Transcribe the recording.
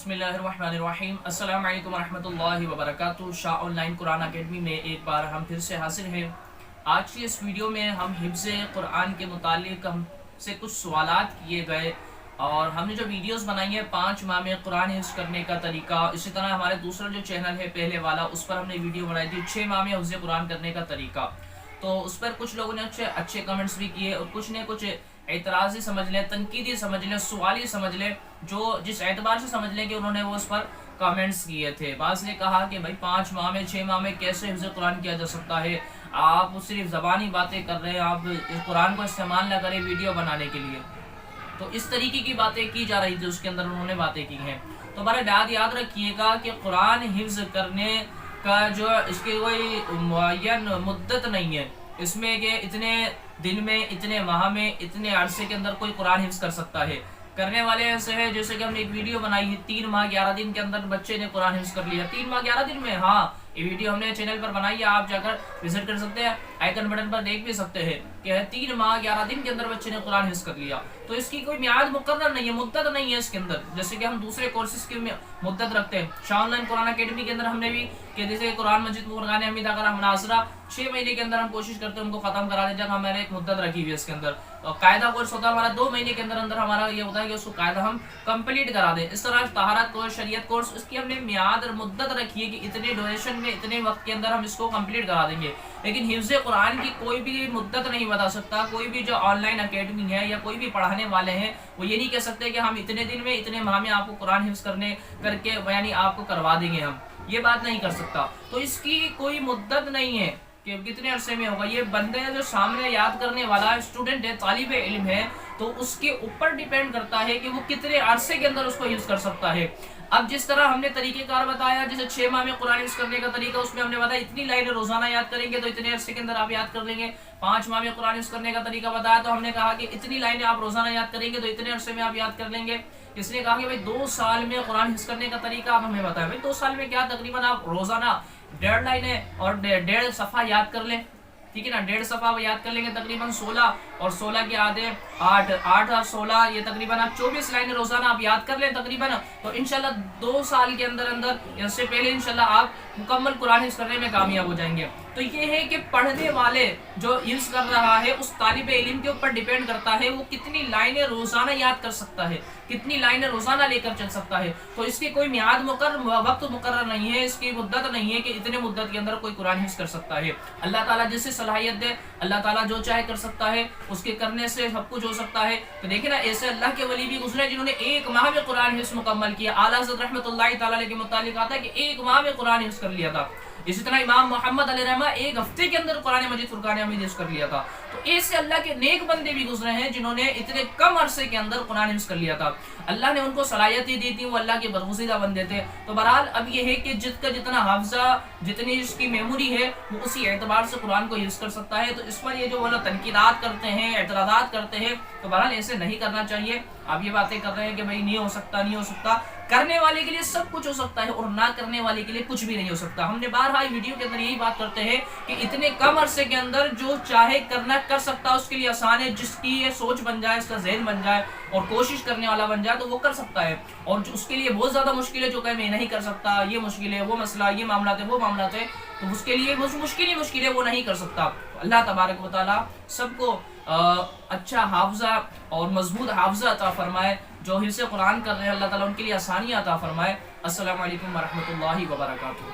बिस्मिल्लाहिर्रहमानिर्रहीम। अस्सलाम वालेकुम वरहमतुल्लाहि वबरकातुहू। शाह ऑनलाइन कुरान अकेडमी में एक बार हम फिर से हाजिर हैं। आज की इस वीडियो में हम हिफ्ज़ कुरान के मुतालिक हमसे कुछ सवालात किए गए और हमने जो वीडियोस बनाई हैं 5 माह में कुरान हिफ्ज़ करने का तरीका, इसी तरह हमारे दूसरा जो चैनल है पहले वाला, उस पर हमने वीडियो बनाई थी 6 माह में हिफ्ज़ कुरान करने का तरीका। तो उस पर कुछ लोगों ने अच्छे कमेंट्स भी किए और कुछ ने कुछ एतराज़ी समझ लें, तनकीदी समझ लें, सवाली समझ लें, जो जिस एतबार से समझ लें कि उन्होंने वो उस पर कमेंट्स किए थे। बाज़ ने कहा कि भाई 5 माह में 6 माह में कैसे हिफ्ज़ कुरान किया जा सकता है, आप सिर्फ ज़बानी बातें कर रहे हैं, आप इस कुरान को इस्तेमाल ना करें वीडियो बनाने के लिए। तो इस तरीके की बातें की जा रही थी, उसके अंदर उन्होंने बातें की हैं। तो हमारा याद रखिएगा कि कुरान हिफ्ज़ करने का जो इसकी कोई मुअय्यन मुद्दत नहीं है, इसमें कि इतने दिन में, इतने माह में, इतने अरसे के अंदर कोई कुरान हिफ्ज़ कर सकता है। करने वाले ऐसे हैं जैसे कि हमने एक वीडियो बनाई है 3 माह 11 दिन के अंदर बच्चे ने कुरान हिफ्ज़ कर लिया। 3 माह 11 दिन में, हाँ, ये वीडियो हमने चैनल पर बनाई है, आप जाकर विजिट कर सकते हैं, आइकन बटन पर देख भी सकते हैं कि 3 माह 11 दिन के अंदर बच्चे ने कुरान हिफ्ज़ कर लिया। तो इसकी कोई मियाद मुकर्रर नहीं है, मुद्दत नहीं है इसके अंदर, जैसे कि हम दूसरे कोर्सेज की मुद्दत रखते हैं। शाह ऑनलाइन कुरान अकेडमी के अंदर हमने भी कि जैसे कुरान मजीद फुरक़ान हमीद अगर हम नाज़रा 6 महीने के अंदर हम कोशिश करते हैं उनको ख़त्म करा दें, जब हमारे एक मुद्दत रखी हुई है इसके अंदर। तो कायदा कोर्स होता है हमारा 2 महीने के अंदर अंदर हमारा ये होता है कि उसको कायदा हम कंप्लीट करा दें। इस तरह तहारत कोर्स, शरीयत कोर्स, इसकी हमने मियाद और मुद्दत रखी है कि इतने ड्यूरेशन में, इतने वक्त के अंदर हम इसको कंप्लीट करा देंगे। लेकिन हिफ्ज़ कुरान की कोई भी मुद्दत नहीं बता सकता। कोई भी जो ऑनलाइन अकेडमी है या कोई भी पढ़ाने वाले हैं वो ये नहीं कह सकते कि हम इतने दिन में, इतने माह में आपको कुरान हिफ्ज़ करके यानी आपको करवा देंगे, हम ये बात नहीं कर सकता। तो इसकी कोई मुद्दत नहीं है कि कितने अरसे में होगा। ये बंदे जो सामने याद करने वाला स्टूडेंट है, तालिब इल्म है, तो उसके ऊपर डिपेंड करता है कि वो कितने अरसे के अंदर उसको हिफ्ज़ कर सकता है। अब जिस तरह हमने तरीक़ेकार बताया, जैसे 6 माह में कुरान हिफ्ज़ करने का तरीका, उसमें हमने बताया इतनी लाइनें रोज़ाना याद करेंगे तो इतने अरसे के अंदर आप याद कर लेंगे। 5 माह में कुरान हिफ्ज़ करने का तरीका बताया तो हमने कहा कि इतनी लाइनें आप रोज़ाना याद करेंगे तो इतने अरसे में आप याद कर लेंगे। इसने कहा कि भाई 2 साल में कुरान हिफ्ज़ करने का तरीका आप हमें बताएं। भाई 2 साल में क्या, तकरीबन आप रोज़ाना 1.5 लाइनें और 1.5 सफ़ा याद कर लें, ठीक है ना। 1.5 सफ़ा याद कर लेंगे, तकरीबन 16 और 16 के आधे 8 और 16, ये तकरीबन आप 24 लाइनें रोज़ाना आप याद कर लें तकरीबन। तो इंशाल्लाह 2 साल के अंदर अंदर, इससे पहले इंशाल्लाह आप मुकम्मल कुरान हिफ्ज़ करने में कामयाब हो जाएंगे। तो ये है कि पढ़ने वाले जो हिफ्ज़ कर रहा है उस तालिब इल्म के ऊपर डिपेंड करता है वो कितनी लाइनें रोज़ाना याद कर सकता है, कितनी लाइनें रोज़ाना लेकर चल सकता है। तो इसकी कोई मियाद वक्त मुकर्रर नहीं है, इसकी मुद्दत नहीं है कि इतने मुद्दत के अंदर कोई कुरान हिफ्ज़ कर सकता है। अल्लाह ताला जिससे सलाहियत दे, अल्लाह ताला जो चाहे कर सकता है, उसके करने से सब कुछ हो सकता है। तो देखिए ना, ऐसे अल्लाह के वली भी गुजरे जिन्होंने 1 माह में कुरान हिफ्ज़ मुकम्मल किया। आला हज़रत रहमतुल्लाहि तआला अलैहि के मुतालिक आता है कि 1 माह में कुरान हिफ्ज़ कर लिया था। इसी तरह इमाम मोहम्मद अलैहिर्रहमा 1 हफ्ते के अंदर कुरान मजीद फुरक़ान हमीद हिफ्ज़ कर लिया था। तो ऐसे अल्लाह के नेक बंदे भी गुजरे हैं जिन्होंने इतने कम अरसे के अंदर कुरान हिफ्ज़ कर लिया था। अल्लाह ने उनको सलाहियत ही दी थी, वो अल्लाह के बरगुज़ीदा बंदे थे। तो बहरहाल अब ये है कि जिसका जितना हाफ़ज़ा, जितनी इसकी मेमोरी है, वो उसी एतबार से कुरान को हिफ्ज़ कर सकता है। तो इस पर ये जो वो लोग तनकीदात करते हैं, एतराज़ात करते हैं, तो बहरहाल ऐसे नहीं करना चाहिए। आप ये बातें कर रहे हैं कि भाई नहीं हो सकता, नहीं हो सकता। करने वाले के लिए सब कुछ हो सकता है और ना करने वाले के लिए कुछ भी नहीं हो सकता। हमने बारहा वीडियो के अंदर यही बात करते हैं कि इतने कम अरसे के अंदर जो चाहे करना कर सकता है, उसके लिए आसान है। जिसकी ये सोच बन जाए, इसका ज़हन बन जाए और कोशिश करने वाला बन जाए तो वो कर सकता है। और उसके लिए बहुत ज़्यादा मुश्किल है, जो कहे मैं नहीं कर सकता, ये मुश्किल है, वो मसला, ये मामला है, वो मामला है, तो उसके लिए मुश्किल है, वो नहीं कर सकता। अल्लाह तबारक व तआला सबको अच्छा हाफ़ज़ा और मजबूत हाफ़ज़ा अता फरमाए। जो हिफ्ज़ कुरान कर रहे हैं अल्लाह ताला उनके लिए आसानियाँ अता फरमाए। अस्सलामु अलैकुम वरहमतुल्लाहि वबरकातुहू।